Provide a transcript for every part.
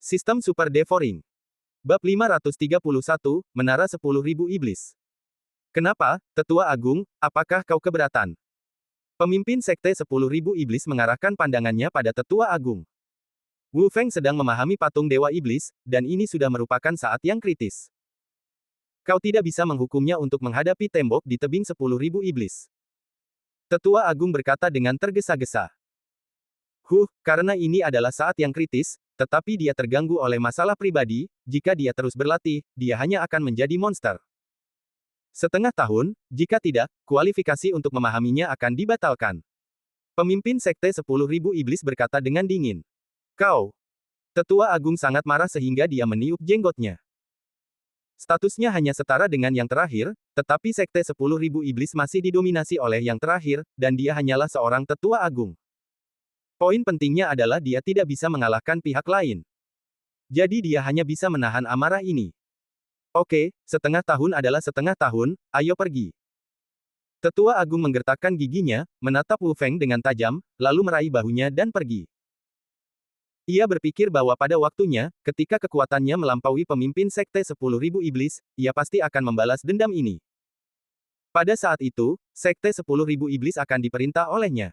Sistem Super Devouring. Bab 531, Menara 10.000 Iblis. Kenapa, Tetua Agung, apakah kau keberatan? Pemimpin Sekte 10.000 Iblis mengarahkan pandangannya pada Tetua Agung. Wu Feng sedang memahami patung Dewa Iblis, dan ini sudah merupakan saat yang kritis. Kau tidak bisa menghukumnya untuk menghadapi tembok di tebing 10.000 Iblis. Tetua Agung berkata dengan tergesa-gesa. Karena ini adalah saat yang kritis, tetapi dia terganggu oleh masalah pribadi, jika dia terus berlatih, dia hanya akan menjadi monster. Setengah tahun, jika tidak, kualifikasi untuk memahaminya akan dibatalkan. Pemimpin Sekte 10.000 Iblis berkata dengan dingin. Kau. Tetua Agung sangat marah sehingga dia meniup jenggotnya. Statusnya hanya setara dengan yang terakhir, tetapi Sekte 10.000 Iblis masih didominasi oleh yang terakhir, dan dia hanyalah seorang Tetua Agung. Poin pentingnya adalah dia tidak bisa mengalahkan pihak lain. Jadi dia hanya bisa menahan amarah ini. Oke, setengah tahun adalah setengah tahun, ayo pergi. Tetua Agung menggertakkan giginya, menatap Wu Feng dengan tajam, lalu meraih bahunya dan pergi. Ia berpikir bahwa pada waktunya, ketika kekuatannya melampaui pemimpin Sekte 10.000 Iblis, ia pasti akan membalas dendam ini. Pada saat itu, Sekte 10.000 Iblis akan diperintah olehnya.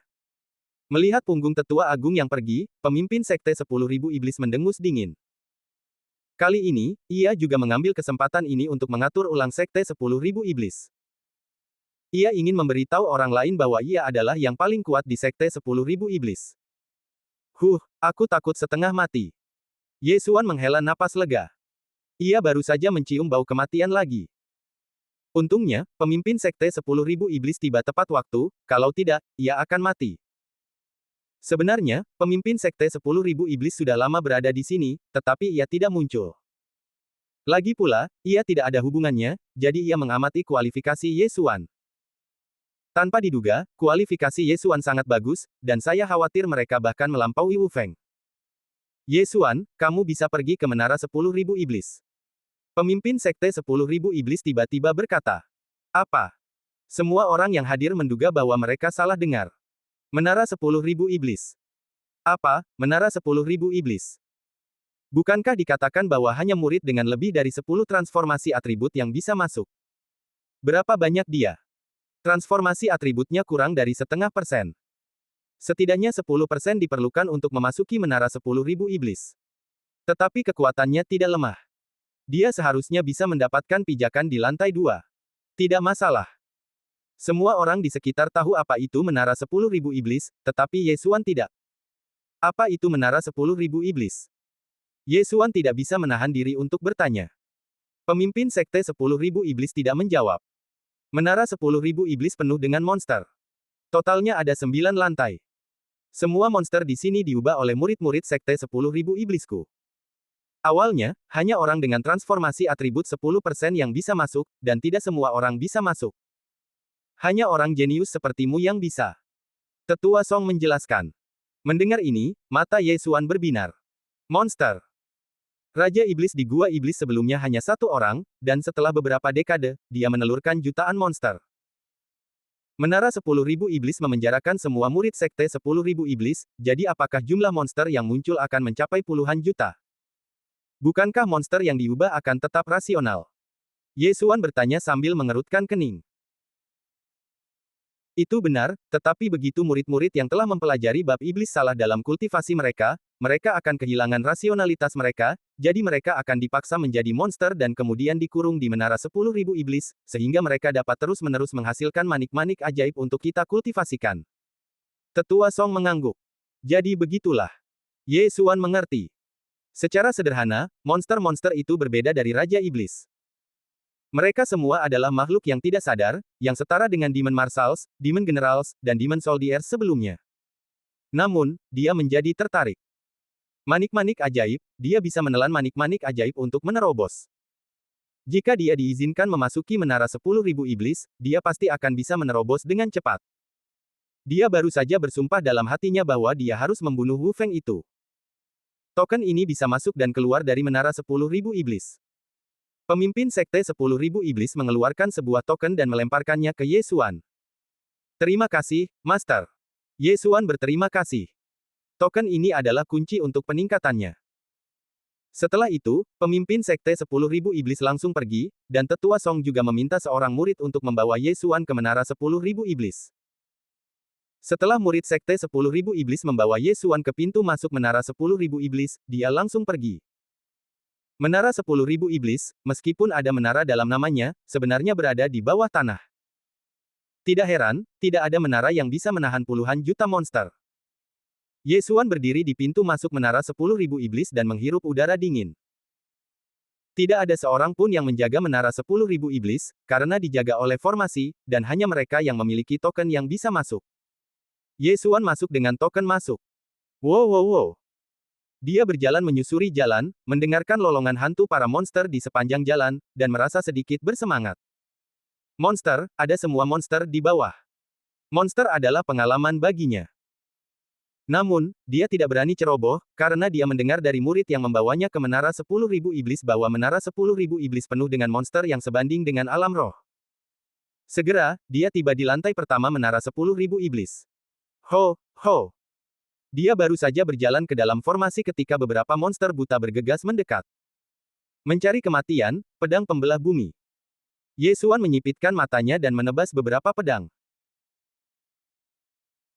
Melihat punggung Tetua Agung yang pergi, pemimpin Sekte 10.000 Iblis mendengus dingin. Kali ini, ia juga mengambil kesempatan ini untuk mengatur ulang Sekte 10.000 Iblis. Ia ingin memberitahu orang lain bahwa ia adalah yang paling kuat di Sekte 10.000 Iblis. Aku takut setengah mati. Ye Xuan menghela napas lega. Ia baru saja mencium bau kematian lagi. Untungnya, pemimpin Sekte 10.000 Iblis tiba tepat waktu, kalau tidak, ia akan mati. Sebenarnya, pemimpin Sekte 10.000 Iblis sudah lama berada di sini, tetapi ia tidak muncul. Lagi pula, ia tidak ada hubungannya, jadi ia mengamati kualifikasi Ye Xuan. Tanpa diduga, kualifikasi Ye Xuan sangat bagus, dan saya khawatir mereka bahkan melampaui Wu Feng. Ye Xuan, kamu bisa pergi ke Menara 10.000 Iblis. Pemimpin Sekte 10.000 Iblis tiba-tiba berkata. Apa? Semua orang yang hadir menduga bahwa mereka salah dengar. Menara 10.000 Iblis. Apa, Menara 10.000 Iblis? Bukankah dikatakan bahwa hanya murid dengan lebih dari 10 transformasi atribut yang bisa masuk? Berapa banyak dia? Transformasi atributnya kurang dari 0,5%. Setidaknya 10% diperlukan untuk memasuki Menara 10.000 Iblis. Tetapi kekuatannya tidak lemah. Dia seharusnya bisa mendapatkan pijakan di lantai 2. Tidak masalah. Semua orang di sekitar tahu apa itu Menara 10.000 Iblis, tetapi Ye Xuan tidak. Apa itu Menara 10.000 Iblis? Ye Xuan tidak bisa menahan diri untuk bertanya. Pemimpin Sekte 10.000 Iblis tidak menjawab. Menara 10.000 Iblis penuh dengan monster. Totalnya ada 9 lantai. Semua monster di sini diubah oleh murid-murid Sekte 10.000 Iblisku. Awalnya, hanya orang dengan transformasi atribut 10% yang bisa masuk, dan tidak semua orang bisa masuk. Hanya orang jenius sepertimu yang bisa. Tetua Song menjelaskan. Mendengar ini, mata Ye Xuan berbinar. Monster. Raja Iblis di Gua Iblis sebelumnya hanya satu orang, dan setelah beberapa dekade, dia menelurkan jutaan monster. Menara 10.000 Iblis memenjarakan semua murid Sekte 10.000 Iblis, jadi apakah jumlah monster yang muncul akan mencapai puluhan juta? Bukankah monster yang diubah akan tetap rasional? Ye Xuan bertanya sambil mengerutkan kening. Itu benar, tetapi begitu murid-murid yang telah mempelajari bab iblis salah dalam kultivasi mereka, mereka akan kehilangan rasionalitas mereka, jadi mereka akan dipaksa menjadi monster dan kemudian dikurung di Menara 10.000 Iblis, sehingga mereka dapat terus-menerus menghasilkan manik-manik ajaib untuk kita kultivasikan. Tetua Song mengangguk. Jadi begitulah. Ye Xuan mengerti. Secara sederhana, monster-monster itu berbeda dari Raja Iblis. Mereka semua adalah makhluk yang tidak sadar, yang setara dengan Demon Marshals, Demon Generals, dan Demon Soldiers sebelumnya. Namun, dia menjadi tertarik. Manik-manik ajaib, dia bisa menelan manik-manik ajaib untuk menerobos. Jika dia diizinkan memasuki Menara 10.000 Iblis, dia pasti akan bisa menerobos dengan cepat. Dia baru saja bersumpah dalam hatinya bahwa dia harus membunuh Wu Feng itu. Token ini bisa masuk dan keluar dari Menara 10.000 Iblis. Pemimpin Sekte 10.000 Iblis mengeluarkan sebuah token dan melemparkannya ke Ye Xuan. Terima kasih, Master. Ye Xuan berterima kasih. Token ini adalah kunci untuk peningkatannya. Setelah itu, pemimpin Sekte 10.000 Iblis langsung pergi, dan Tetua Song juga meminta seorang murid untuk membawa Ye Xuan ke Menara 10.000 Iblis. Setelah murid Sekte 10.000 Iblis membawa Ye Xuan ke pintu masuk Menara 10.000 Iblis, dia langsung pergi. Menara 10.000 Iblis, meskipun ada menara dalam namanya, sebenarnya berada di bawah tanah. Tidak heran, tidak ada menara yang bisa menahan puluhan juta monster. Ye Xuan berdiri di pintu masuk Menara 10.000 Iblis dan menghirup udara dingin. Tidak ada seorang pun yang menjaga Menara 10.000 Iblis, karena dijaga oleh formasi, dan hanya mereka yang memiliki token yang bisa masuk. Ye Xuan masuk dengan token masuk. Wow wow wow. Dia berjalan menyusuri jalan, mendengarkan lolongan hantu para monster di sepanjang jalan, dan merasa sedikit bersemangat. Monster, ada semua monster di bawah. Monster adalah pengalaman baginya. Namun, dia tidak berani ceroboh, karena dia mendengar dari murid yang membawanya ke Menara 10.000 Iblis bahwa Menara 10.000 Iblis penuh dengan monster yang sebanding dengan alam roh. Segera, dia tiba di lantai pertama Menara 10.000 Iblis. Ho, ho. Dia baru saja berjalan ke dalam formasi ketika beberapa monster buta bergegas mendekat. Mencari kematian, pedang pembelah bumi. Ye Xuan menyipitkan matanya dan menebas beberapa pedang.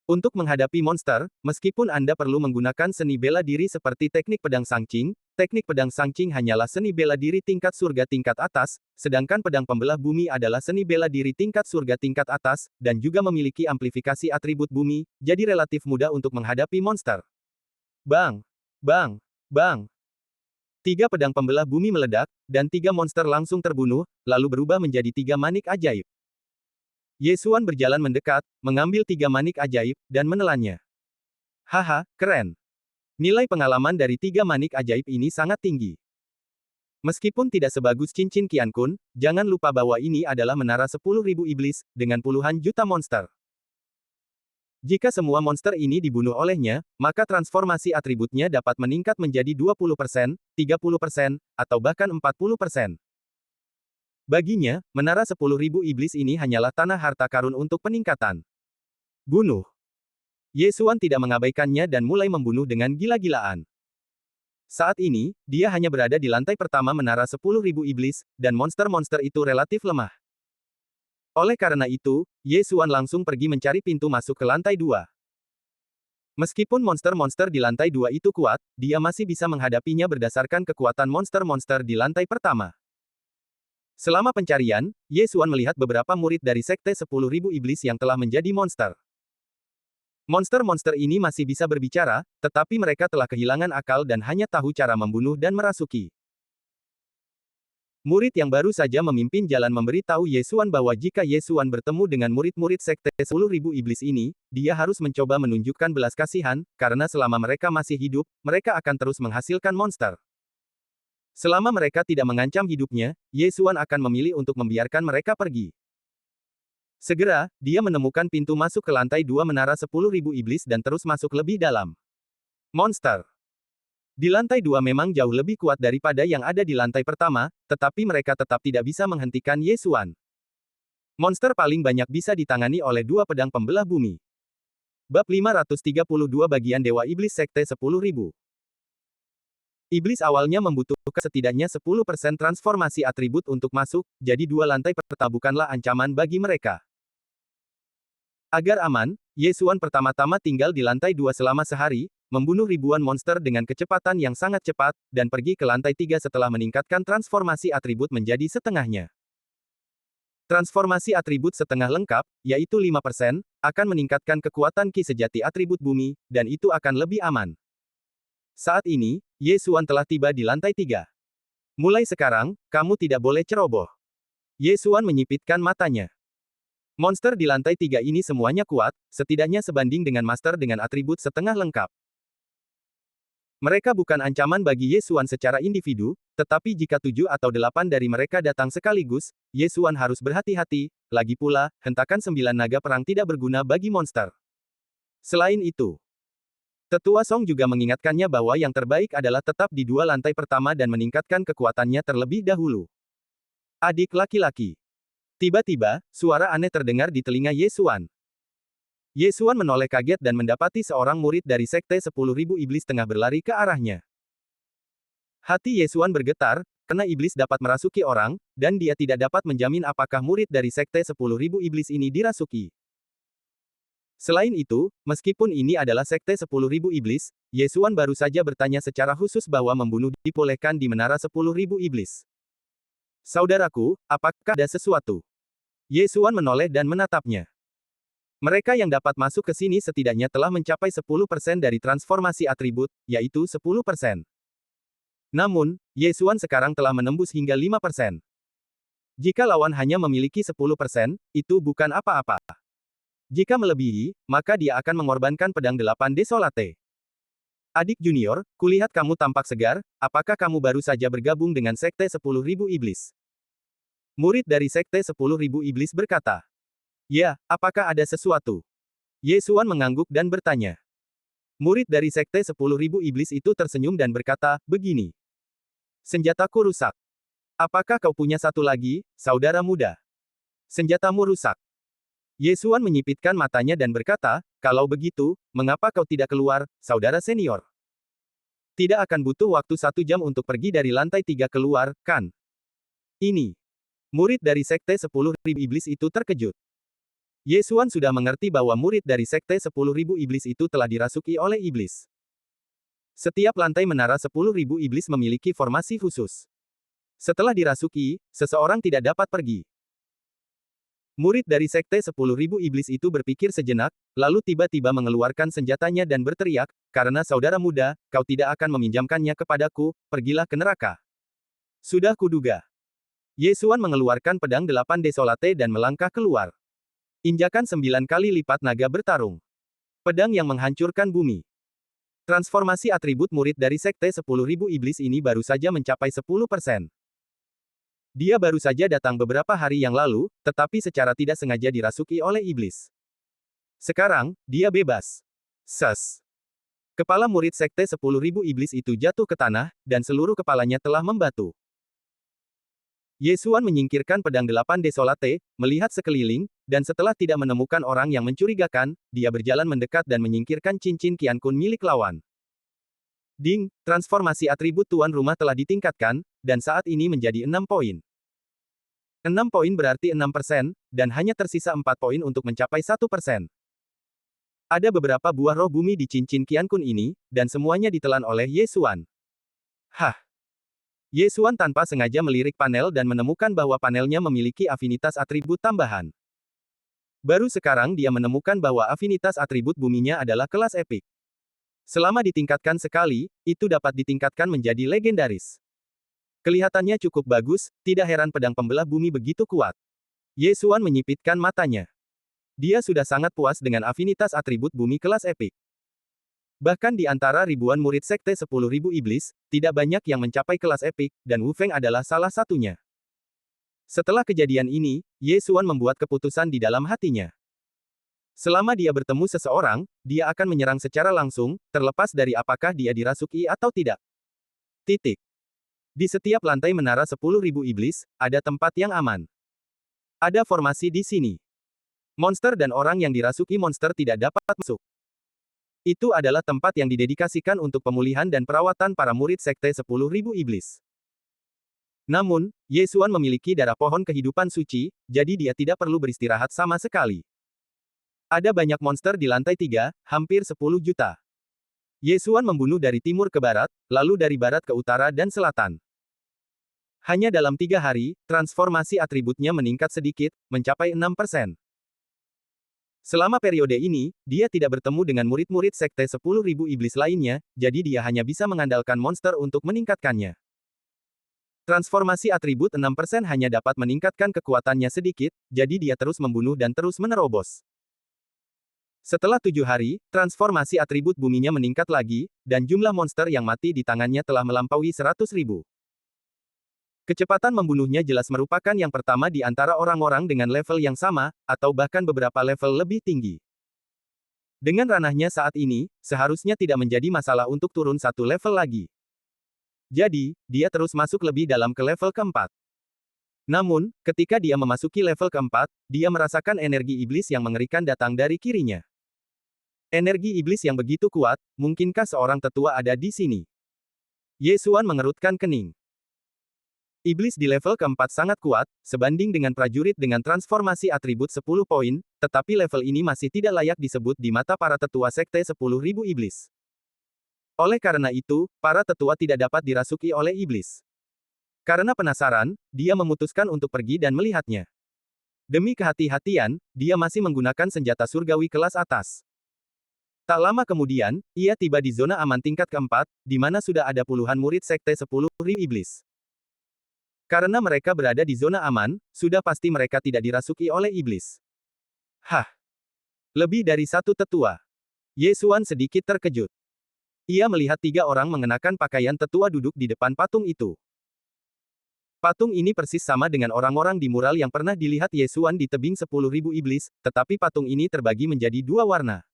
Untuk menghadapi monster, meskipun Anda perlu menggunakan seni bela diri seperti teknik pedang Sangqing, teknik pedang Sangqing hanyalah seni bela diri tingkat surga tingkat atas, sedangkan pedang pembelah bumi adalah seni bela diri tingkat surga tingkat atas, dan juga memiliki amplifikasi atribut bumi, jadi relatif mudah untuk menghadapi monster. Bang! Bang! Bang! 3 pedang pembelah bumi meledak, dan 3 monster langsung terbunuh, lalu berubah menjadi 3 manik ajaib. Ye Xuan berjalan mendekat, mengambil 3 manik ajaib, dan menelannya. Haha, keren. Nilai pengalaman dari 3 manik ajaib ini sangat tinggi. Meskipun tidak sebagus cincin Qian Kun, jangan lupa bahwa ini adalah Menara 10.000 Iblis, dengan puluhan juta monster. Jika semua monster ini dibunuh olehnya, maka transformasi atributnya dapat meningkat menjadi 20%, 30%, atau bahkan 40%. Baginya, Menara 10.000 Iblis ini hanyalah tanah harta karun untuk peningkatan. Bunuh. Ye Xuan tidak mengabaikannya dan mulai membunuh dengan gila-gilaan. Saat ini, dia hanya berada di lantai pertama Menara 10.000 Iblis, dan monster-monster itu relatif lemah. Oleh karena itu, Ye Xuan langsung pergi mencari pintu masuk ke lantai 2. Meskipun monster-monster di lantai 2 itu kuat, dia masih bisa menghadapinya berdasarkan kekuatan monster-monster di lantai pertama. Selama pencarian, Ye Xuan melihat beberapa murid dari Sekte 10.000 Iblis yang telah menjadi monster. Monster-monster ini masih bisa berbicara, tetapi mereka telah kehilangan akal dan hanya tahu cara membunuh dan merasuki. Murid yang baru saja memimpin jalan memberi tahu Ye Xuan bahwa jika Ye Xuan bertemu dengan murid-murid Sekte 10.000 Iblis ini, dia harus mencoba menunjukkan belas kasihan, karena selama mereka masih hidup, mereka akan terus menghasilkan monster. Selama mereka tidak mengancam hidupnya, Ye Xuan akan memilih untuk membiarkan mereka pergi. Segera, dia menemukan pintu masuk ke lantai 2 Menara 10.000 Iblis dan terus masuk lebih dalam. Monster. Di lantai 2 memang jauh lebih kuat daripada yang ada di lantai pertama, tetapi mereka tetap tidak bisa menghentikan Ye Xuan. Monster paling banyak bisa ditangani oleh 2 pedang pembelah bumi. Bab 532 Bagian Dewa Iblis Sekte 10.000. Iblis awalnya membutuhkan setidaknya 10% transformasi atribut untuk masuk, jadi 2 lantai pertama bukanlah ancaman bagi mereka. Agar aman, Ye Xuan pertama-tama tinggal di lantai 2 selama sehari, membunuh ribuan monster dengan kecepatan yang sangat cepat, dan pergi ke lantai 3 setelah meningkatkan transformasi atribut menjadi setengahnya. Transformasi atribut setengah lengkap, yaitu 5%, akan meningkatkan kekuatan ki sejati atribut bumi, dan itu akan lebih aman. Saat ini, Ye Xuan telah tiba di lantai 3. Mulai sekarang, kamu tidak boleh ceroboh. Ye Xuan menyipitkan matanya. Monster di lantai 3 ini semuanya kuat, setidaknya sebanding dengan master dengan atribut setengah lengkap. Mereka bukan ancaman bagi Ye Xuan secara individu, tetapi jika 7 atau 8 dari mereka datang sekaligus, Ye Xuan harus berhati-hati, lagi pula, hentakan 9 naga perang tidak berguna bagi monster. Selain itu, Tetua Song juga mengingatkannya bahwa yang terbaik adalah tetap di 2 lantai pertama dan meningkatkan kekuatannya terlebih dahulu. Adik laki-laki. Tiba-tiba, suara aneh terdengar di telinga Ye Xuan. Ye Xuan menoleh kaget dan mendapati seorang murid dari Sekte 10.000 Iblis tengah berlari ke arahnya. Hati Yesuan bergetar, karena iblis dapat merasuki orang, dan dia tidak dapat menjamin apakah murid dari Sekte 10.000 Iblis ini dirasuki. Selain itu, meskipun ini adalah Sekte 10.000 Iblis, Yesuan baru saja bertanya secara khusus bahwa membunuh dibolehkan di Menara 10.000 Iblis. Saudaraku, apakah ada sesuatu? Yesuan menoleh dan menatapnya. Mereka yang dapat masuk ke sini setidaknya telah mencapai 10% dari transformasi atribut, yaitu 10%. Namun, Yesuan sekarang telah menembus hingga 5%. Jika lawan hanya memiliki 10%, itu bukan apa-apa. Jika melebihi, maka dia akan mengorbankan pedang 8 Desolate. Adik junior, kulihat kamu tampak segar, apakah kamu baru saja bergabung dengan Sekte 10.000 Iblis? Murid dari Sekte 10.000 Iblis berkata. Ya, apakah ada sesuatu? Yesuan mengangguk dan bertanya. Murid dari Sekte 10.000 Iblis itu tersenyum dan berkata, begini. Senjataku rusak. Apakah kau punya satu lagi, saudara muda? Senjatamu rusak. Yesuan menyipitkan matanya dan berkata, kalau begitu, mengapa kau tidak keluar, saudara senior? Tidak akan butuh waktu 1 jam untuk pergi dari lantai 3 keluar, kan? Ini. Murid dari Sekte 10.000 Iblis itu terkejut. Yesuan sudah mengerti bahwa murid dari Sekte 10.000 Iblis itu telah dirasuki oleh iblis. Setiap lantai menara 10.000 iblis memiliki formasi khusus. Setelah dirasuki, seseorang tidak dapat pergi. Murid dari Sekte 10.000 Iblis itu berpikir sejenak, lalu tiba-tiba mengeluarkan senjatanya dan berteriak, karena saudara muda, kau tidak akan meminjamkannya kepadaku, pergilah ke neraka. Sudah kuduga. Yesuan mengeluarkan pedang 8 Desolate dan melangkah keluar. Injakan 9 kali lipat naga bertarung. Pedang yang menghancurkan bumi. Transformasi atribut murid dari Sekte 10.000 Iblis ini baru saja mencapai 10%. Dia baru saja datang beberapa hari yang lalu, tetapi secara tidak sengaja dirasuki oleh iblis. Sekarang, dia bebas. Ses. Kepala murid Sekte 10.000 Iblis itu jatuh ke tanah, dan seluruh kepalanya telah membatu. Yesuan menyingkirkan pedang 8 Desolate, melihat sekeliling, dan setelah tidak menemukan orang yang mencurigakan, dia berjalan mendekat dan menyingkirkan cincin Qian Kun milik lawan. Ding, transformasi atribut tuan rumah telah ditingkatkan, dan saat ini menjadi 6 poin. 6 poin berarti 6%, dan hanya tersisa 4 poin untuk mencapai 1%. Ada beberapa buah roh bumi di cincin Qian Kun ini, dan semuanya ditelan oleh Yesuan. Hah! Yesuan tanpa sengaja melirik panel dan menemukan bahwa panelnya memiliki afinitas atribut tambahan. Baru sekarang dia menemukan bahwa afinitas atribut buminya adalah kelas epik. Selama ditingkatkan sekali, itu dapat ditingkatkan menjadi legendaris. Kelihatannya cukup bagus, tidak heran pedang pembelah bumi begitu kuat. Yesuan menyipitkan matanya. Dia sudah sangat puas dengan afinitas atribut bumi kelas epik. Bahkan di antara ribuan murid Sekte 10.000 Iblis, tidak banyak yang mencapai kelas epik, dan Wu Feng adalah salah satunya. Setelah kejadian ini, Yesuan membuat keputusan di dalam hatinya. Selama dia bertemu seseorang, dia akan menyerang secara langsung, terlepas dari apakah dia dirasuki atau tidak. Titik. Di setiap lantai menara 10.000 Iblis, ada tempat yang aman. Ada formasi di sini. Monster dan orang yang dirasuki monster tidak dapat masuk. Itu adalah tempat yang didedikasikan untuk pemulihan dan perawatan para murid Sekte 10.000 Iblis. Namun, Yesuan memiliki darah pohon kehidupan suci, jadi dia tidak perlu beristirahat sama sekali. Ada banyak monster di lantai 3, hampir 10 juta. Yesuan membunuh dari timur ke barat, lalu dari barat ke utara dan selatan. Hanya dalam 3 hari, transformasi atributnya meningkat sedikit, mencapai 6%. Selama periode ini, dia tidak bertemu dengan murid-murid Sekte 10.000 Iblis lainnya, jadi dia hanya bisa mengandalkan monster untuk meningkatkannya. Transformasi atribut 6% hanya dapat meningkatkan kekuatannya sedikit, jadi dia terus membunuh dan terus menerobos. Setelah 7 hari, transformasi atribut buminya meningkat lagi, dan jumlah monster yang mati di tangannya telah melampaui 100.000. Kecepatan membunuhnya jelas merupakan yang pertama di antara orang-orang dengan level yang sama, atau bahkan beberapa level lebih tinggi. Dengan ranahnya saat ini, seharusnya tidak menjadi masalah untuk turun 1 level lagi. Jadi, dia terus masuk lebih dalam ke level keempat. Namun, ketika dia memasuki level keempat, dia merasakan energi iblis yang mengerikan datang dari kirinya. Energi iblis yang begitu kuat, mungkinkah seorang tetua ada di sini? Ye Xuan mengerutkan kening. Iblis di level keempat sangat kuat, sebanding dengan prajurit dengan transformasi atribut 10 poin, tetapi level ini masih tidak layak disebut di mata para tetua sekte 10.000 iblis. Oleh karena itu, para tetua tidak dapat dirasuki oleh iblis. Karena penasaran, dia memutuskan untuk pergi dan melihatnya. Demi kehati-hatian, dia masih menggunakan senjata surgawi kelas atas. Tak lama kemudian, ia tiba di zona aman tingkat keempat, di mana sudah ada puluhan murid sekte 10.000 iblis. Karena mereka berada di zona aman, sudah pasti mereka tidak dirasuki oleh iblis. Hah! Lebih dari satu tetua. Ye Xuan sedikit terkejut. Ia melihat 3 orang mengenakan pakaian tetua duduk di depan patung itu. Patung ini persis sama dengan orang-orang di mural yang pernah dilihat Ye Xuan di tebing 10.000 iblis, tetapi patung ini terbagi menjadi 2 warna.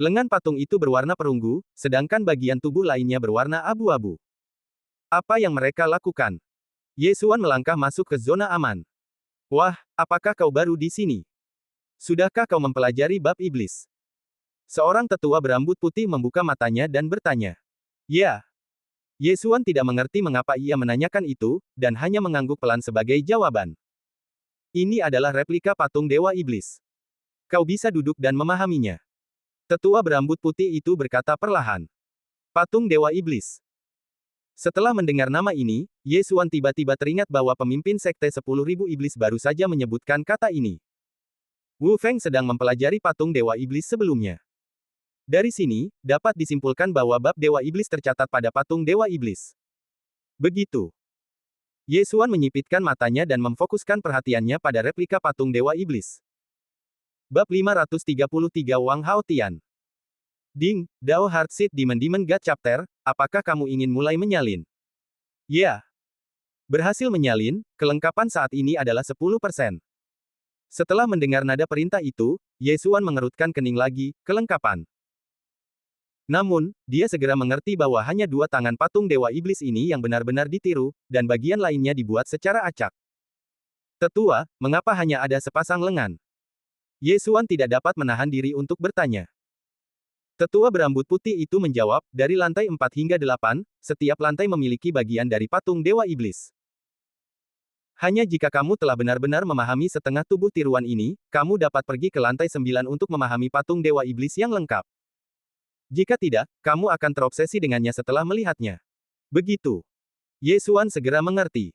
Lengan patung itu berwarna perunggu, sedangkan bagian tubuh lainnya berwarna abu-abu. Apa yang mereka lakukan? Ye Xuan melangkah masuk ke zona aman. Wah, apakah kau baru di sini? Sudahkah kau mempelajari bab iblis? Seorang tetua berambut putih membuka matanya dan bertanya. Ya. Ye Xuan tidak mengerti mengapa ia menanyakan itu, dan hanya mengangguk pelan sebagai jawaban. Ini adalah replika patung Dewa Iblis. Kau bisa duduk dan memahaminya. Tetua berambut putih itu berkata perlahan. Patung Dewa Iblis. Setelah mendengar nama ini, Ye Xuan tiba-tiba teringat bahwa pemimpin sekte 10.000 iblis baru saja menyebutkan kata ini. Wu Feng sedang mempelajari patung Dewa Iblis sebelumnya. Dari sini, dapat disimpulkan bahwa bab Dewa Iblis tercatat pada patung Dewa Iblis. Begitu. Ye Xuan menyipitkan matanya dan memfokuskan perhatiannya pada replika patung Dewa Iblis. Bab 533 Wang Hao Tian. Ding, Dao Heart Seed Demon God Chapter, apakah kamu ingin mulai menyalin? Ya. Berhasil menyalin, kelengkapan saat ini adalah 10%. Setelah mendengar nada perintah itu, Ye Xuan mengerutkan kening lagi, kelengkapan. Namun, dia segera mengerti bahwa hanya 2 tangan patung Dewa Iblis ini yang benar-benar ditiru, dan bagian lainnya dibuat secara acak. Tetua, mengapa hanya ada sepasang lengan? Ye Xuan tidak dapat menahan diri untuk bertanya. Tetua berambut putih itu menjawab, dari lantai 4 hingga 8, setiap lantai memiliki bagian dari patung Dewa Iblis. Hanya jika kamu telah benar-benar memahami setengah tubuh tiruan ini, kamu dapat pergi ke lantai 9 untuk memahami patung Dewa Iblis yang lengkap. Jika tidak, kamu akan terobsesi dengannya setelah melihatnya. Begitu. Ye Xuan segera mengerti.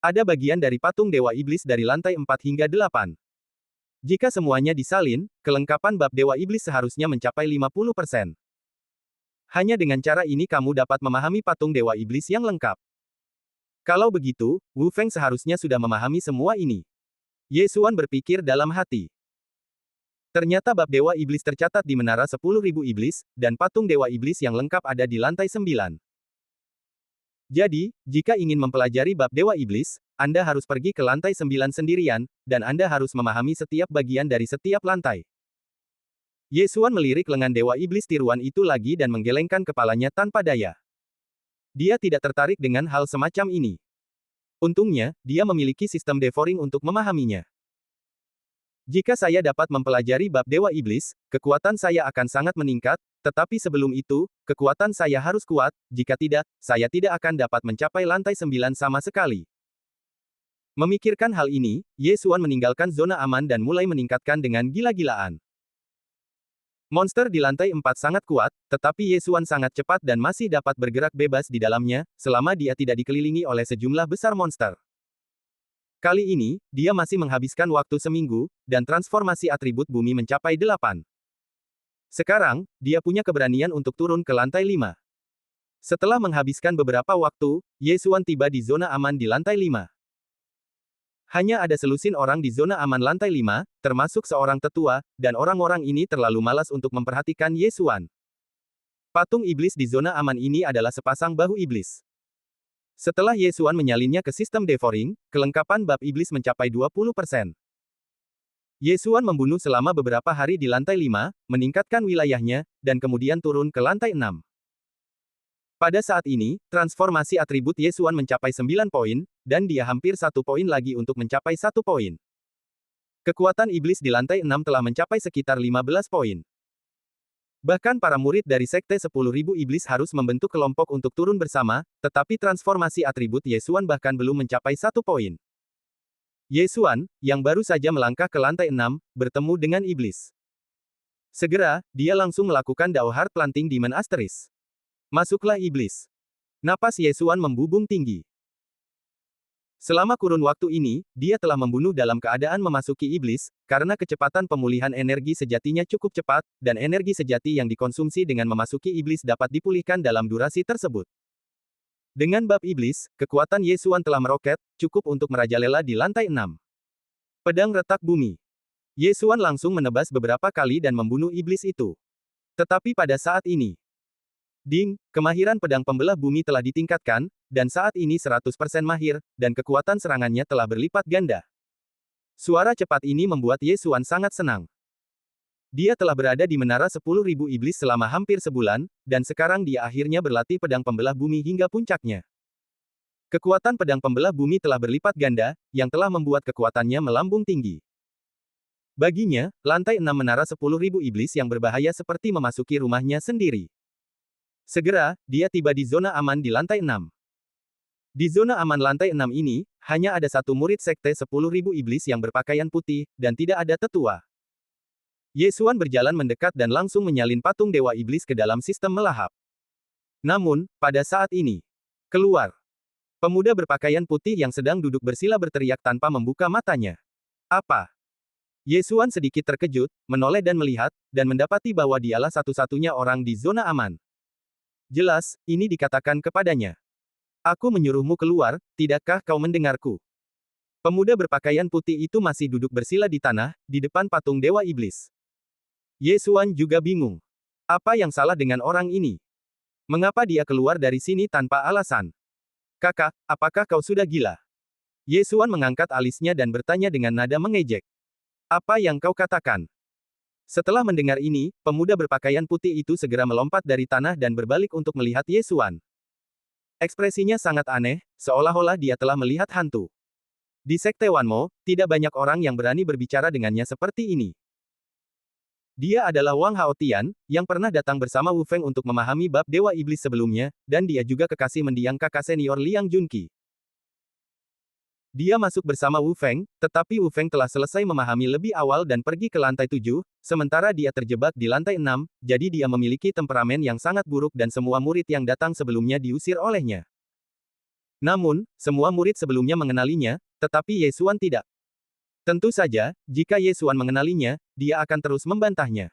Ada bagian dari patung Dewa Iblis dari lantai 4 hingga 8. Jika semuanya disalin, kelengkapan bab Dewa Iblis seharusnya mencapai 50%. Hanya dengan cara ini kamu dapat memahami patung Dewa Iblis yang lengkap. Kalau begitu, Wu Feng seharusnya sudah memahami semua ini. Ye Xuan berpikir dalam hati. Ternyata bab Dewa Iblis tercatat di menara 10.000 iblis, dan patung Dewa Iblis yang lengkap ada di lantai 9. Jadi, jika ingin mempelajari bab Dewa Iblis, Anda harus pergi ke lantai 9 sendirian, dan Anda harus memahami setiap bagian dari setiap lantai. Ye Xuan melirik lengan Dewa Iblis tiruan itu lagi dan menggelengkan kepalanya tanpa daya. Dia tidak tertarik dengan hal semacam ini. Untungnya, dia memiliki sistem devouring untuk memahaminya. Jika saya dapat mempelajari bab Dewa Iblis, kekuatan saya akan sangat meningkat, tetapi sebelum itu, kekuatan saya harus kuat, jika tidak, saya tidak akan dapat mencapai lantai 9 sama sekali. Memikirkan hal ini, Ye Xuan meninggalkan zona aman dan mulai meningkatkan dengan gila-gilaan. Monster di lantai 4 sangat kuat, tetapi Ye Xuan sangat cepat dan masih dapat bergerak bebas di dalamnya, selama dia tidak dikelilingi oleh sejumlah besar monster. Kali ini, dia masih menghabiskan waktu seminggu, dan transformasi atribut bumi mencapai 8. Sekarang, dia punya keberanian untuk turun ke lantai 5. Setelah menghabiskan beberapa waktu, Ye Xuan tiba di zona aman di lantai 5. Hanya ada selusin orang di zona aman lantai 5, termasuk seorang tetua, dan orang-orang ini terlalu malas untuk memperhatikan Ye Xuan. Patung iblis di zona aman ini adalah sepasang bahu iblis. Setelah Ye Xuan menyalinnya ke sistem devouring, kelengkapan bab iblis mencapai 20%. Ye Xuan membunuh selama beberapa hari di lantai 5, meningkatkan wilayahnya, dan kemudian turun ke lantai 6. Pada saat ini, transformasi atribut Ye Xuan mencapai 9 poin, dan dia hampir 1 poin lagi untuk mencapai 1 poin. Kekuatan iblis di lantai 6 telah mencapai sekitar 15 poin. Bahkan para murid dari Sekte 10.000 Iblis harus membentuk kelompok untuk turun bersama, tetapi transformasi atribut Yesuan bahkan belum mencapai 1 poin. Yesuan, yang baru saja melangkah ke lantai 6, bertemu dengan iblis. Segera, dia langsung melakukan Dao Heart Planting Demon Asteris. Masuklah iblis. Napas Yesuan membubung tinggi. Selama kurun waktu ini, dia telah membunuh dalam keadaan memasuki iblis, karena kecepatan pemulihan energi sejatinya cukup cepat, dan energi sejati yang dikonsumsi dengan memasuki iblis dapat dipulihkan dalam durasi tersebut. Dengan bab iblis, kekuatan Yesuan telah meroket, cukup untuk merajalela di lantai 6. Pedang retak bumi. Yesuan langsung menebas beberapa kali dan membunuh iblis itu. Tetapi pada saat ini, Ding, kemahiran pedang pembelah bumi telah ditingkatkan, dan saat ini 100% mahir, dan kekuatan serangannya telah berlipat ganda. Suara cepat ini membuat Yesuan sangat senang. Dia telah berada di menara 10.000 iblis selama hampir sebulan, dan sekarang dia akhirnya berlatih pedang pembelah bumi hingga puncaknya. Kekuatan pedang pembelah bumi telah berlipat ganda, yang telah membuat kekuatannya melambung tinggi. Baginya, lantai 6 menara 10.000 iblis yang berbahaya seperti memasuki rumahnya sendiri. Segera, dia tiba di zona aman di lantai 6. Di zona aman lantai 6 ini, hanya ada satu murid Sekte 10.000 Iblis yang berpakaian putih, dan tidak ada tetua. Yesuan berjalan mendekat dan langsung menyalin patung Dewa Iblis ke dalam sistem melahap. Namun, pada saat ini, keluar. Pemuda berpakaian putih yang sedang duduk bersila berteriak tanpa membuka matanya. Apa? Yesuan sedikit terkejut, menoleh dan melihat, dan mendapati bahwa dialah satu-satunya orang di zona aman. Jelas, ini dikatakan kepadanya. Aku menyuruhmu keluar, tidakkah kau mendengarku? Pemuda berpakaian putih itu masih duduk bersila di tanah, di depan patung Dewa Iblis. Yesuan juga bingung. Apa yang salah dengan orang ini? Mengapa dia keluar dari sini tanpa alasan? Kakak, apakah kau sudah gila? Yesuan mengangkat alisnya dan bertanya dengan nada mengejek. Apa yang kau katakan? Setelah mendengar ini, pemuda berpakaian putih itu segera melompat dari tanah dan berbalik untuk melihat Yesuan. Ekspresinya sangat aneh, seolah-olah dia telah melihat hantu. Di Sekte Wanmo, tidak banyak orang yang berani berbicara dengannya seperti ini. Dia adalah Wang Haotian, yang pernah datang bersama Wu Feng untuk memahami bab Dewa Iblis sebelumnya, dan dia juga kekasih mendiang kakak senior Liang Junqi. Dia masuk bersama Wu Feng, tetapi Wu Feng telah selesai memahami lebih awal dan pergi ke lantai 7, sementara dia terjebak di lantai 6, jadi dia memiliki temperamen yang sangat buruk dan semua murid yang datang sebelumnya diusir olehnya. Namun, semua murid sebelumnya mengenalinya, tetapi Yesuan tidak. Tentu saja, jika Yesuan mengenalinya, dia akan terus membantahnya.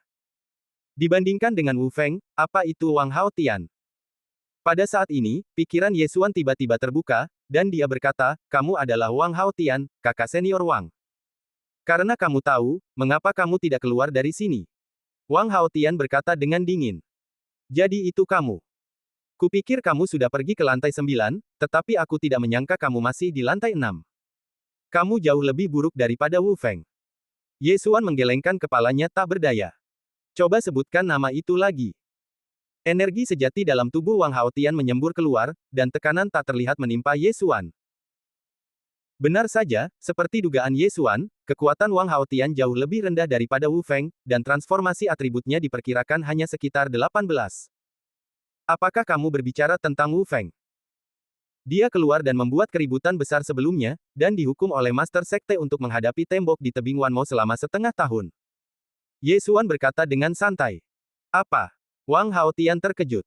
Dibandingkan dengan Wu Feng, apa itu Wang Haotian? Pada saat ini, pikiran Yesuan tiba-tiba terbuka, dan dia berkata, kamu adalah Wang Haotian, kakak senior Wang. Karena kamu tahu, mengapa kamu tidak keluar dari sini? Wang Haotian berkata dengan dingin. Jadi itu kamu. Kupikir kamu sudah pergi ke lantai 9, tetapi aku tidak menyangka kamu masih di lantai 6. Kamu jauh lebih buruk daripada Wu Feng. Yesuan menggelengkan kepalanya tak berdaya. Coba sebutkan nama itu lagi. Energi sejati dalam tubuh Wang Haotian menyembur keluar, dan tekanan tak terlihat menimpa Yesuan. Benar saja, seperti dugaan Yesuan, kekuatan Wang Haotian jauh lebih rendah daripada Wu Feng, dan transformasi atributnya diperkirakan hanya sekitar 18. Apakah kamu berbicara tentang Wu Feng? Dia keluar dan membuat keributan besar sebelumnya, dan dihukum oleh Master Sekte untuk menghadapi tembok di tebing Wanmo selama setengah tahun. Yesuan berkata dengan santai. Apa? Wang Haotian terkejut.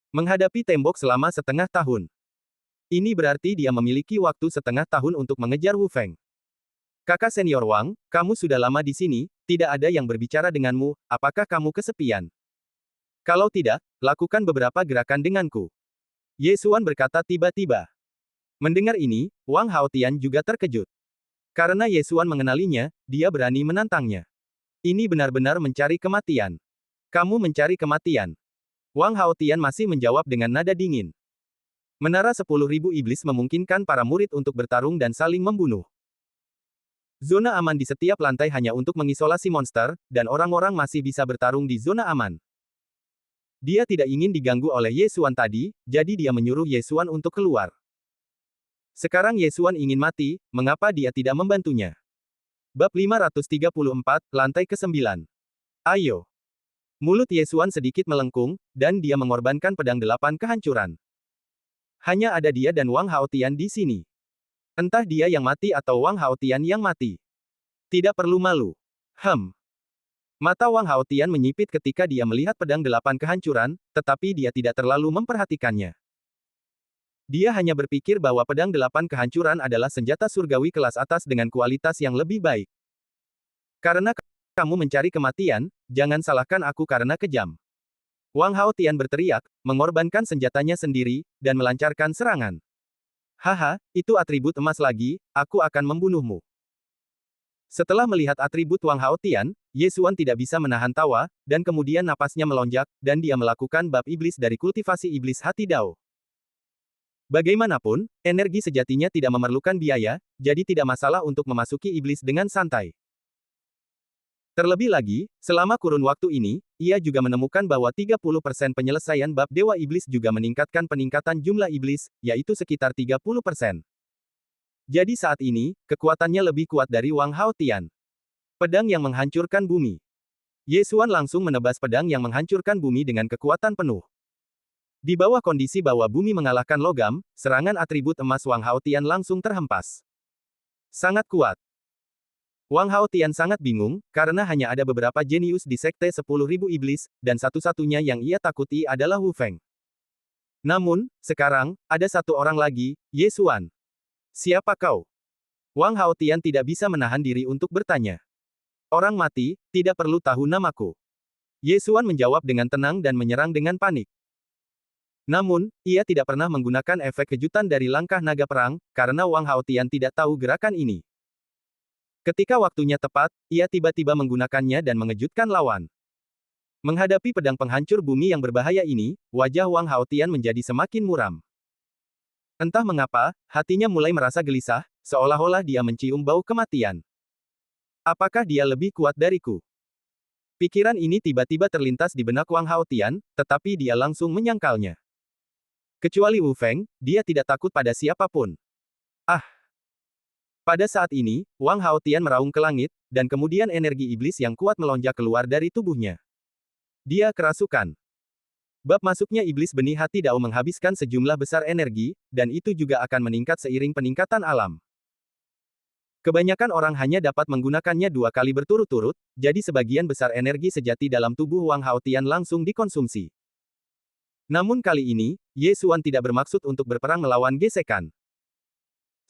Menghadapi tembok selama setengah tahun. Ini berarti dia memiliki waktu setengah tahun untuk mengejar Wu Feng. Kakak senior Wang, kamu sudah lama di sini, tidak ada yang berbicara denganmu, apakah kamu kesepian? Kalau tidak, lakukan beberapa gerakan denganku. Yesuan berkata tiba-tiba. Mendengar ini, Wang Haotian juga terkejut. Karena Yesuan mengenalinya, dia berani menantangnya. Ini benar-benar mencari kematian. Kamu mencari kematian. Wang Haotian masih menjawab dengan nada dingin. Menara 10.000 iblis memungkinkan para murid untuk bertarung dan saling membunuh. Zona aman di setiap lantai hanya untuk mengisolasi monster, dan orang-orang masih bisa bertarung di zona aman. Dia tidak ingin diganggu oleh Yesuan tadi, jadi dia menyuruh Yesuan untuk keluar. Sekarang Yesuan ingin mati, mengapa dia tidak membantunya? Bab 534, lantai ke-9. Ayo. Mulut Yesuan sedikit melengkung, dan dia mengorbankan pedang 8 kehancuran. Hanya ada dia dan Wang Haotian di sini. Entah dia yang mati atau Wang Haotian yang mati. Tidak perlu malu. Mata Wang Haotian menyipit ketika dia melihat pedang 8 kehancuran, tetapi dia tidak terlalu memperhatikannya. Dia hanya berpikir bahwa pedang 8 kehancuran adalah senjata surgawi kelas atas dengan kualitas yang lebih baik. Karena kamu mencari kematian, jangan salahkan aku karena kejam. Wang Haotian berteriak, mengorbankan senjatanya sendiri, dan melancarkan serangan. Haha, itu atribut emas lagi, aku akan membunuhmu. Setelah melihat atribut Wang Haotian, Yesuan tidak bisa menahan tawa, dan kemudian napasnya melonjak, dan dia melakukan bab iblis dari kultivasi iblis hati Dao. Bagaimanapun, energi sejatinya tidak memerlukan biaya, jadi tidak masalah untuk memasuki iblis dengan santai. Terlebih lagi, selama kurun waktu ini, ia juga menemukan bahwa 30% penyelesaian bab Dewa Iblis juga meningkatkan peningkatan jumlah iblis, yaitu sekitar 30%. Jadi saat ini, kekuatannya lebih kuat dari Wang Haotian. Pedang yang menghancurkan bumi. Yesuan langsung menebas pedang yang menghancurkan bumi dengan kekuatan penuh. Di bawah kondisi bahwa bumi mengalahkan logam, serangan atribut emas Wang Haotian langsung terhempas. Sangat kuat. Wang Haotian sangat bingung, karena hanya ada beberapa jenius di Sekte 10.000 Iblis, dan satu-satunya yang ia takuti adalah Wu Feng. Namun, sekarang, ada satu orang lagi, Yesuan. Siapa kau? Wang Haotian tidak bisa menahan diri untuk bertanya. Orang mati, tidak perlu tahu namaku. Yesuan menjawab dengan tenang dan menyerang dengan panik. Namun, ia tidak pernah menggunakan efek kejutan dari langkah naga perang, karena Wang Haotian tidak tahu gerakan ini. Ketika waktunya tepat, ia tiba-tiba menggunakannya dan mengejutkan lawan. Menghadapi pedang penghancur bumi yang berbahaya ini, wajah Wang Haotian menjadi semakin muram. Entah mengapa, hatinya mulai merasa gelisah, seolah-olah dia mencium bau kematian. Apakah dia lebih kuat dariku? Pikiran ini tiba-tiba terlintas di benak Wang Haotian, tetapi dia langsung menyangkalnya. Kecuali Wu Feng, dia tidak takut pada siapapun. Ah! Pada saat ini, Wang Haotian meraung ke langit, dan kemudian energi iblis yang kuat melonjak keluar dari tubuhnya. Dia kerasukan. Bab masuknya iblis benih hati Dao menghabiskan sejumlah besar energi, dan itu juga akan meningkat seiring peningkatan alam. Kebanyakan orang hanya dapat menggunakannya 2 kali berturut-turut, jadi sebagian besar energi sejati dalam tubuh Wang Haotian langsung dikonsumsi. Namun kali ini, Yesuan tidak bermaksud untuk berperang melawan gesekan.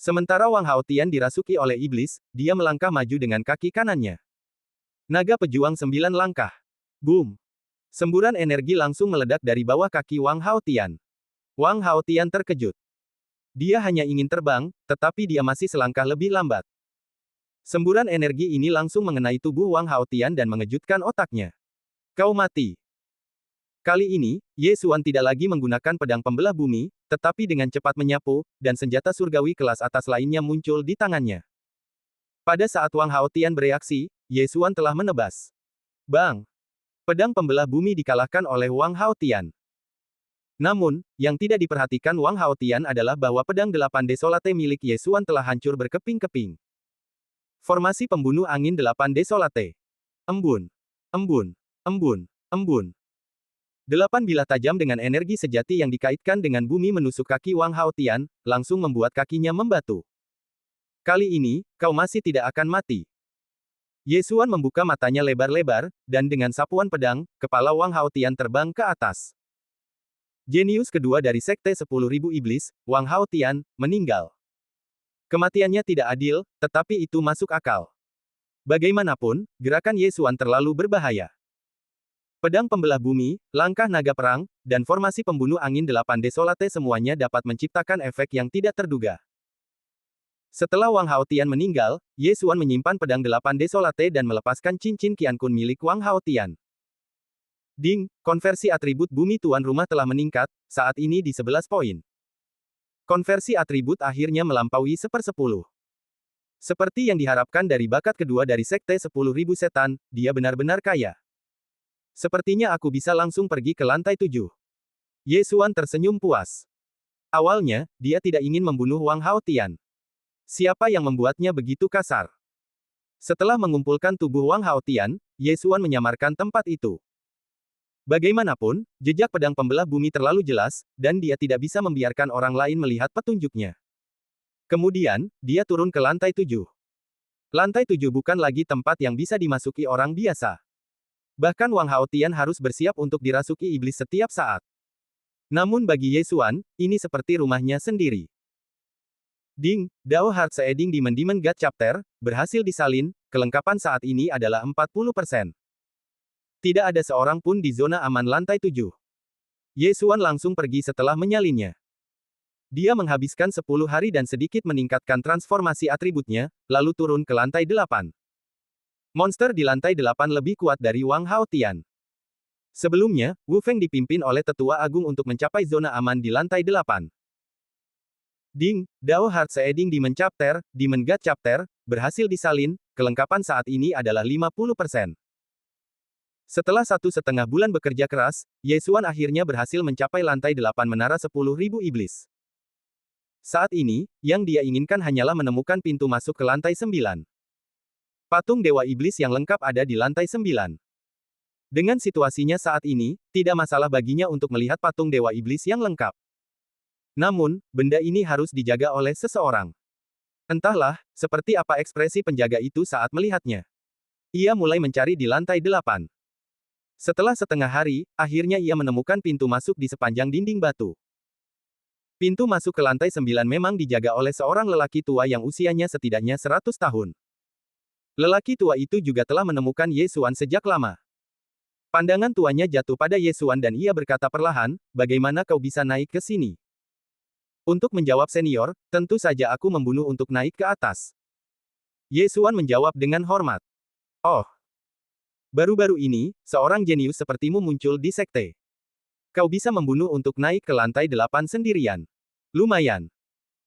Sementara Wang Haotian dirasuki oleh iblis, dia melangkah maju dengan kaki kanannya. Naga pejuang 9 langkah. Boom! Semburan energi langsung meledak dari bawah kaki Wang Haotian. Wang Haotian terkejut. Dia hanya ingin terbang, tetapi dia masih selangkah lebih lambat. Semburan energi ini langsung mengenai tubuh Wang Haotian dan mengejutkan otaknya. Kau mati. Kali ini, Yesuan tidak lagi menggunakan pedang pembelah bumi, tetapi dengan cepat menyapu, dan senjata surgawi kelas atas lainnya muncul di tangannya. Pada saat Wang Haotian bereaksi, Yesuan telah menebas. Bang! Pedang pembelah bumi dikalahkan oleh Wang Haotian. Namun, yang tidak diperhatikan Wang Haotian adalah bahwa pedang 8 Desolate milik Yesuan telah hancur berkeping-keping. Formasi pembunuh angin 8 Desolate. Embun. Embun. Embun. Embun. 8 bilah tajam dengan energi sejati yang dikaitkan dengan bumi menusuk kaki Wang Haotian, langsung membuat kakinya membatu. Kali ini, kau masih tidak akan mati. Yesuan membuka matanya lebar-lebar, dan dengan sapuan pedang, kepala Wang Haotian terbang ke atas. Jenius kedua dari Sekte 10.000 Iblis, Wang Haotian, meninggal. Kematiannya tidak adil, tetapi itu masuk akal. Bagaimanapun, gerakan Yesuan terlalu berbahaya. Pedang pembelah bumi, langkah naga perang, dan formasi pembunuh angin 8 Desolate semuanya dapat menciptakan efek yang tidak terduga. Setelah Wang Haotian meninggal, Yesuan menyimpan pedang 8 Desolate dan melepaskan cincin Qiankun milik Wang Haotian. Ding, konversi atribut bumi tuan rumah telah meningkat, saat ini di 11 poin. Konversi atribut akhirnya melampaui 1/10. Seperti yang diharapkan dari bakat kedua dari Sekte 10.000 Setan, dia benar-benar kaya. Sepertinya aku bisa langsung pergi ke lantai 7. Yesuan tersenyum puas. Awalnya, dia tidak ingin membunuh Wang Haotian. Siapa yang membuatnya begitu kasar? Setelah mengumpulkan tubuh Wang Haotian, Yesuan menyamarkan tempat itu. Bagaimanapun, jejak pedang pembelah bumi terlalu jelas, dan dia tidak bisa membiarkan orang lain melihat petunjuknya. Kemudian, dia turun ke lantai 7. Lantai 7 bukan lagi tempat yang bisa dimasuki orang biasa. Bahkan Wang Haotian harus bersiap untuk dirasuki iblis setiap saat. Namun bagi Ye Xuan, ini seperti rumahnya sendiri. Ding, Dao Heart Seeding Demon God Chapter, berhasil disalin, kelengkapan saat ini adalah 40%. Tidak ada seorang pun di zona aman lantai 7. Ye Xuan langsung pergi setelah menyalinnya. Dia menghabiskan 10 hari dan sedikit meningkatkan transformasi atributnya, lalu turun ke lantai 8. Monster di lantai 8 lebih kuat dari Wang Haotian. Sebelumnya, Wu Feng dipimpin oleh Tetua Agung untuk mencapai zona aman di lantai 8. Ding, Dao Heart Seeding Demon God Chapter, berhasil disalin, kelengkapan saat ini adalah 50%. Setelah 1,5 bulan bekerja keras, Ye Xuan akhirnya berhasil mencapai lantai 8 menara 10.000 iblis. Saat ini, yang dia inginkan hanyalah menemukan pintu masuk ke lantai 9. Patung Dewa Iblis yang lengkap ada di lantai 9. Dengan situasinya saat ini, tidak masalah baginya untuk melihat patung Dewa Iblis yang lengkap. Namun, benda ini harus dijaga oleh seseorang. Entahlah, seperti apa ekspresi penjaga itu saat melihatnya. Ia mulai mencari di lantai 8. Setelah setengah hari, akhirnya ia menemukan pintu masuk di sepanjang dinding batu. Pintu masuk ke lantai 9 memang dijaga oleh seorang lelaki tua yang usianya setidaknya 100 tahun. Lelaki tua itu juga telah menemukan Ye Xuan sejak lama. Pandangan tuanya jatuh pada Ye Xuan dan ia berkata perlahan, bagaimana kau bisa naik ke sini? Untuk menjawab senior, tentu saja aku membunuh untuk naik ke atas. Ye Xuan menjawab dengan hormat. Oh. Baru-baru ini, seorang jenius sepertimu muncul di sekte. Kau bisa membunuh untuk naik ke lantai 8 sendirian. Lumayan.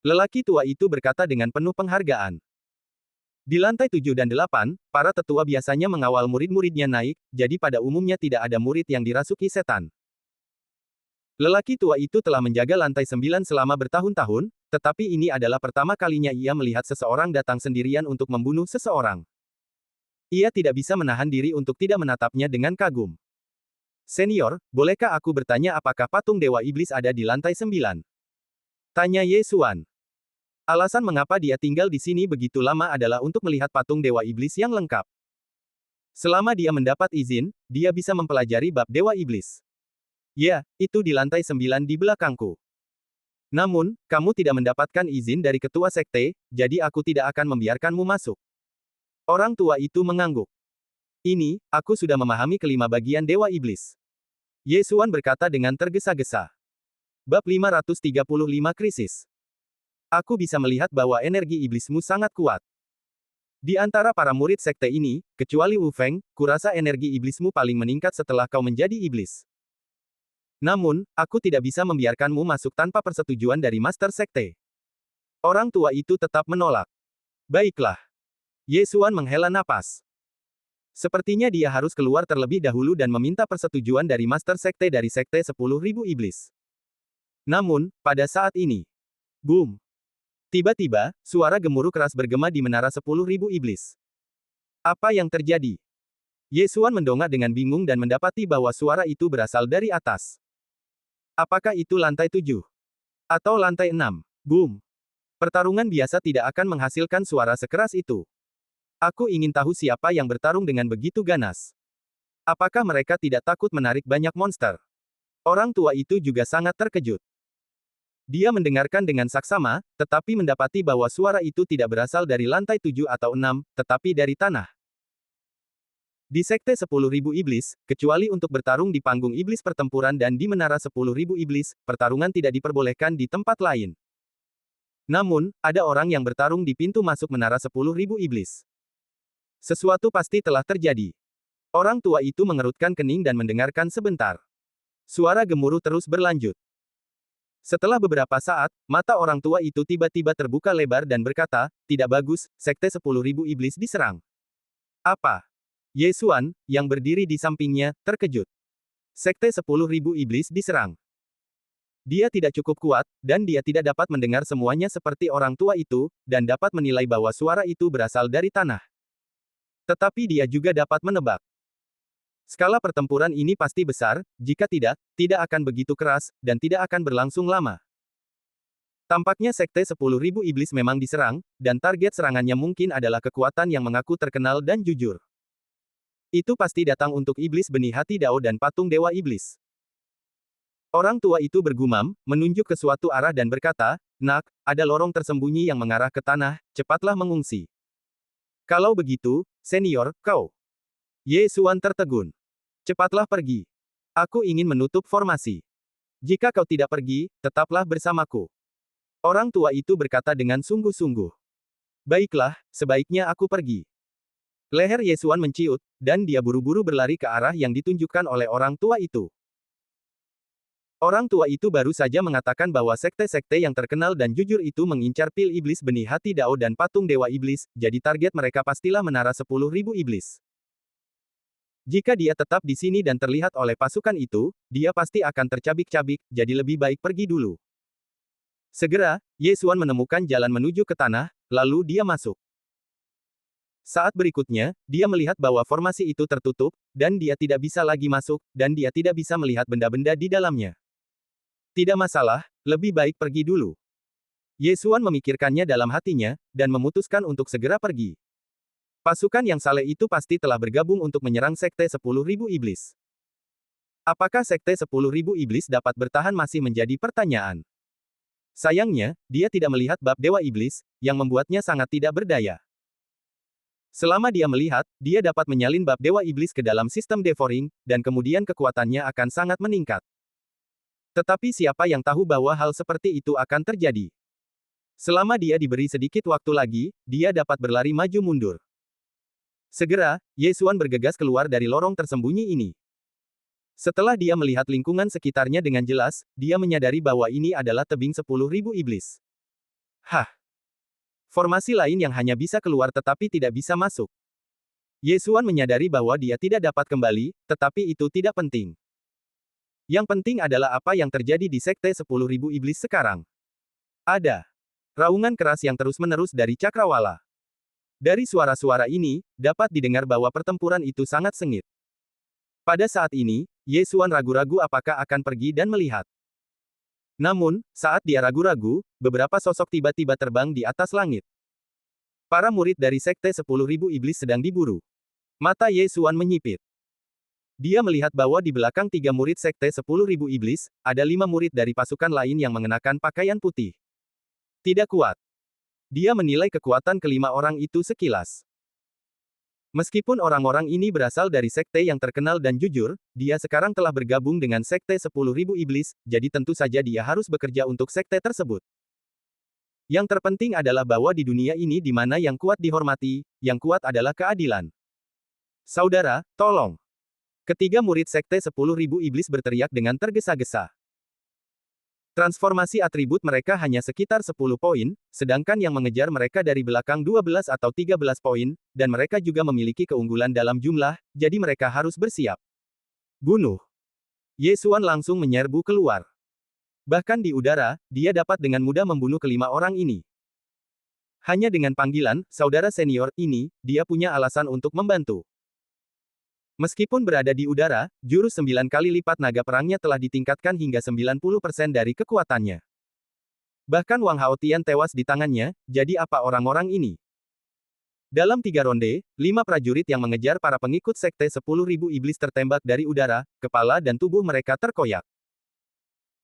Lelaki tua itu berkata dengan penuh penghargaan. Di lantai 7 dan 8, para tetua biasanya mengawal murid-muridnya naik, jadi pada umumnya tidak ada murid yang dirasuki setan. Lelaki tua itu telah menjaga lantai 9 selama bertahun-tahun, tetapi ini adalah pertama kalinya ia melihat seseorang datang sendirian untuk membunuh seseorang. Ia tidak bisa menahan diri untuk tidak menatapnya dengan kagum. Senior, bolehkah aku bertanya apakah patung Dewa Iblis ada di lantai 9? Tanya Ye Xuan. Alasan mengapa dia tinggal di sini begitu lama adalah untuk melihat patung Dewa Iblis yang lengkap. Selama dia mendapat izin, dia bisa mempelajari bab Dewa Iblis. Ya, itu di lantai 9 di belakangku. Namun, kamu tidak mendapatkan izin dari ketua sekte, jadi aku tidak akan membiarkanmu masuk. Orang tua itu mengangguk. Ini, aku sudah memahami kelima bagian Dewa Iblis. Ye Xuan berkata dengan tergesa-gesa. Bab 535 Krisis. Aku bisa melihat bahwa energi iblismu sangat kuat. Di antara para murid sekte ini, kecuali Wu Feng, kurasa energi iblismu paling meningkat setelah kau menjadi iblis. Namun, aku tidak bisa membiarkanmu masuk tanpa persetujuan dari Master Sekte. Orang tua itu tetap menolak. Baiklah. Ye Xuan menghela napas. Sepertinya dia harus keluar terlebih dahulu dan meminta persetujuan dari Master Sekte dari Sekte 10.000 Iblis. Namun, pada saat ini, boom! Tiba-tiba, suara gemuruh keras bergema di menara 10.000 iblis. Apa yang terjadi? Ye Xuan mendongak dengan bingung dan mendapati bahwa suara itu berasal dari atas. Apakah itu lantai 7? Atau lantai 6? Boom! Pertarungan biasa tidak akan menghasilkan suara sekeras itu. Aku ingin tahu siapa yang bertarung dengan begitu ganas. Apakah mereka tidak takut menarik banyak monster? Orang tua itu juga sangat terkejut. Dia mendengarkan dengan saksama, tetapi mendapati bahwa suara itu tidak berasal dari lantai 7 atau 6, tetapi dari tanah. Di Sekte 10.000 Iblis, kecuali untuk bertarung di panggung iblis pertempuran dan di menara 10.000 iblis, pertarungan tidak diperbolehkan di tempat lain. Namun, ada orang yang bertarung di pintu masuk menara 10.000 iblis. Sesuatu pasti telah terjadi. Orang tua itu mengerutkan kening dan mendengarkan sebentar. Suara gemuruh terus berlanjut. Setelah beberapa saat, mata orang tua itu tiba-tiba terbuka lebar dan berkata, tidak bagus, Sekte 10.000 Iblis diserang. Apa? Ye Xuan, yang berdiri di sampingnya, terkejut. Sekte 10.000 Iblis diserang. Dia tidak cukup kuat, dan dia tidak dapat mendengar semuanya seperti orang tua itu, dan dapat menilai bahwa suara itu berasal dari tanah. Tetapi dia juga dapat menebak. Skala pertempuran ini pasti besar, jika tidak, tidak akan begitu keras, dan tidak akan berlangsung lama. Tampaknya Sekte 10.000 Iblis memang diserang, dan target serangannya mungkin adalah kekuatan yang mengaku terkenal dan jujur. Itu pasti datang untuk Iblis Benih Hati Dao dan patung Dewa Iblis. Orang tua itu bergumam, menunjuk ke suatu arah dan berkata, "Nak, ada lorong tersembunyi yang mengarah ke tanah, cepatlah mengungsi." Kalau begitu, senior, kau. Ye Xuan tertegun. Cepatlah pergi. Aku ingin menutup formasi. Jika kau tidak pergi, tetaplah bersamaku. Orang tua itu berkata dengan sungguh-sungguh. Baiklah, sebaiknya aku pergi. Leher Ye Xuan menciut, dan dia buru-buru berlari ke arah yang ditunjukkan oleh orang tua itu. Orang tua itu baru saja mengatakan bahwa sekte-sekte yang terkenal dan jujur itu mengincar pil iblis benih hati Dao dan patung Dewa Iblis, jadi target mereka pastilah menara 10.000 iblis. Jika dia tetap di sini dan terlihat oleh pasukan itu, dia pasti akan tercabik-cabik, jadi lebih baik pergi dulu. Segera, Ye Xuan menemukan jalan menuju ke tanah, lalu dia masuk. Saat berikutnya, dia melihat bahwa formasi itu tertutup, dan dia tidak bisa lagi masuk, dan dia tidak bisa melihat benda-benda di dalamnya. Tidak masalah, lebih baik pergi dulu. Ye Xuan memikirkannya dalam hatinya, dan memutuskan untuk segera pergi. Pasukan yang saleh itu pasti telah bergabung untuk menyerang Sekte 10.000 Iblis. Apakah Sekte 10.000 Iblis dapat bertahan masih menjadi pertanyaan. Sayangnya, dia tidak melihat bab Dewa Iblis, yang membuatnya sangat tidak berdaya. Selama dia melihat, dia dapat menyalin bab Dewa Iblis ke dalam sistem devouring, dan kemudian kekuatannya akan sangat meningkat. Tetapi siapa yang tahu bahwa hal seperti itu akan terjadi? Selama dia diberi sedikit waktu lagi, dia dapat berlari maju mundur. Segera, Ye Xuan bergegas keluar dari lorong tersembunyi ini. Setelah dia melihat lingkungan sekitarnya dengan jelas, dia menyadari bahwa ini adalah tebing 10.000 iblis. Hah! Formasi lain yang hanya bisa keluar tetapi tidak bisa masuk. Ye Xuan menyadari bahwa dia tidak dapat kembali, tetapi itu tidak penting. Yang penting adalah apa yang terjadi di Sekte 10.000 Iblis sekarang. Ada raungan keras yang terus-menerus dari Cakrawala. Dari suara-suara ini, dapat didengar bahwa pertempuran itu sangat sengit. Pada saat ini, Ye Xuan ragu-ragu apakah akan pergi dan melihat. Namun, saat dia ragu-ragu, beberapa sosok tiba-tiba terbang di atas langit. Para murid dari Sekte 10.000 Iblis sedang diburu. Mata Ye Xuan menyipit. Dia melihat bahwa di belakang 3 murid Sekte 10.000 Iblis, ada 5 murid dari pasukan lain yang mengenakan pakaian putih. Tidak kuat. Dia menilai kekuatan kelima orang itu sekilas. Meskipun orang-orang ini berasal dari sekte yang terkenal dan jujur, dia sekarang telah bergabung dengan Sekte 10.000 Iblis, jadi tentu saja dia harus bekerja untuk sekte tersebut. Yang terpenting adalah bahwa di dunia ini di mana yang kuat dihormati, yang kuat adalah keadilan. Saudara, tolong. Ketiga murid Sekte 10.000 Iblis berteriak dengan tergesa-gesa. Transformasi atribut mereka hanya sekitar 10 poin, sedangkan yang mengejar mereka dari belakang 12 atau 13 poin, dan mereka juga memiliki keunggulan dalam jumlah, jadi mereka harus bersiap. Bunuh. Ye Xuan langsung menyerbu keluar. Bahkan di udara, dia dapat dengan mudah membunuh kelima orang ini. Hanya dengan panggilan, saudara senior, ini, dia punya alasan untuk membantu. Meskipun berada di udara, jurus 9 kali lipat naga perangnya telah ditingkatkan hingga 90% dari kekuatannya. Bahkan Wang Haotian tewas di tangannya, jadi apa orang-orang ini? Dalam 3 ronde, 5 prajurit yang mengejar para pengikut Sekte 10.000 Iblis tertembak dari udara, kepala dan tubuh mereka terkoyak.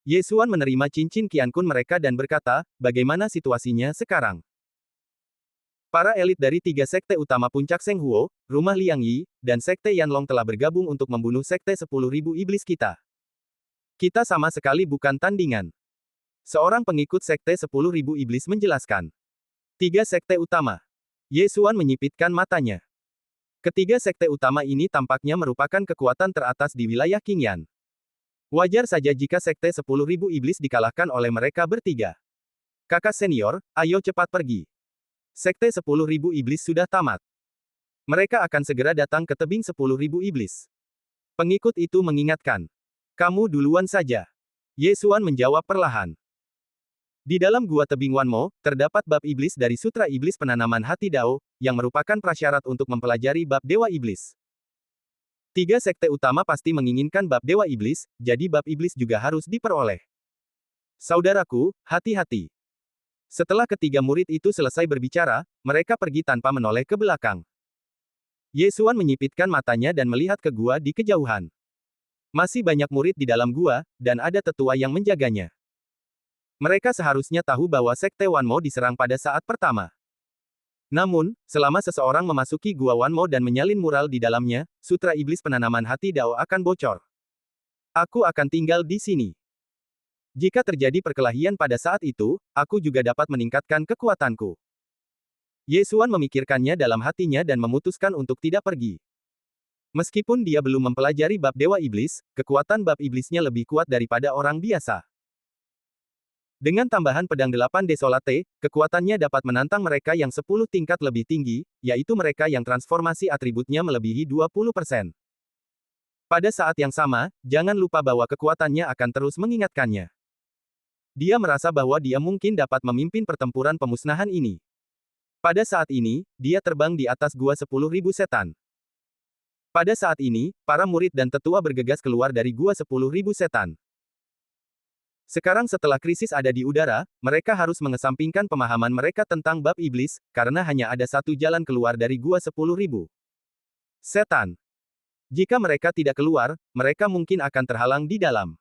Ye Xuan menerima cincin Qiankun mereka dan berkata, bagaimana situasinya sekarang? Para elit dari 3 sekte utama puncak Seng Huo, rumah Liang Yi, dan sekte Yanlong telah bergabung untuk membunuh sekte 10.000 iblis kita. Kita sama sekali bukan tandingan. Seorang pengikut sekte 10.000 iblis menjelaskan. 3 sekte utama. Ye Xuan menyipitkan matanya. Ketiga sekte utama ini tampaknya merupakan kekuatan teratas di wilayah Qingyan. Wajar saja jika sekte 10.000 iblis dikalahkan oleh mereka bertiga. Kakak senior, ayo cepat pergi. Sekte 10.000 iblis sudah tamat. Mereka akan segera datang ke tebing 10.000 iblis. Pengikut itu mengingatkan. Kamu duluan saja. Ye Xuan menjawab perlahan. Di dalam gua tebing Wanmo, terdapat bab iblis dari Sutra Iblis Penanaman Hati Dao, yang merupakan prasyarat untuk mempelajari bab Dewa Iblis. Tiga sekte utama pasti menginginkan bab Dewa Iblis, jadi bab Iblis juga harus diperoleh. Saudaraku, hati-hati. Setelah ketiga murid itu selesai berbicara, mereka pergi tanpa menoleh ke belakang. Yesuan menyipitkan matanya dan melihat ke gua di kejauhan. Masih banyak murid di dalam gua, dan ada tetua yang menjaganya. Mereka seharusnya tahu bahwa Sekte Wanmo diserang pada saat pertama. Namun, selama seseorang memasuki gua Wanmo dan menyalin mural di dalamnya, sutra iblis penanaman hati Dao akan bocor. Aku akan tinggal di sini. Jika terjadi perkelahian pada saat itu, aku juga dapat meningkatkan kekuatanku. Yesuan memikirkannya dalam hatinya dan memutuskan untuk tidak pergi. Meskipun dia belum mempelajari bab Dewa Iblis, kekuatan bab iblisnya lebih kuat daripada orang biasa. Dengan tambahan pedang 8 Desolate, kekuatannya dapat menantang mereka yang 10 tingkat lebih tinggi, yaitu mereka yang transformasi atributnya melebihi 20%. Pada saat yang sama, jangan lupa bahwa kekuatannya akan terus mengingatkannya. Dia merasa bahwa dia mungkin dapat memimpin pertempuran pemusnahan ini. Pada saat ini, dia terbang di atas gua 10.000 setan. Pada saat ini, para murid dan tetua bergegas keluar dari gua 10.000 setan. Sekarang setelah krisis ada di udara, mereka harus mengesampingkan pemahaman mereka tentang bab iblis, karena hanya ada satu jalan keluar dari gua 10.000 setan. Jika mereka tidak keluar, mereka mungkin akan terhalang di dalam.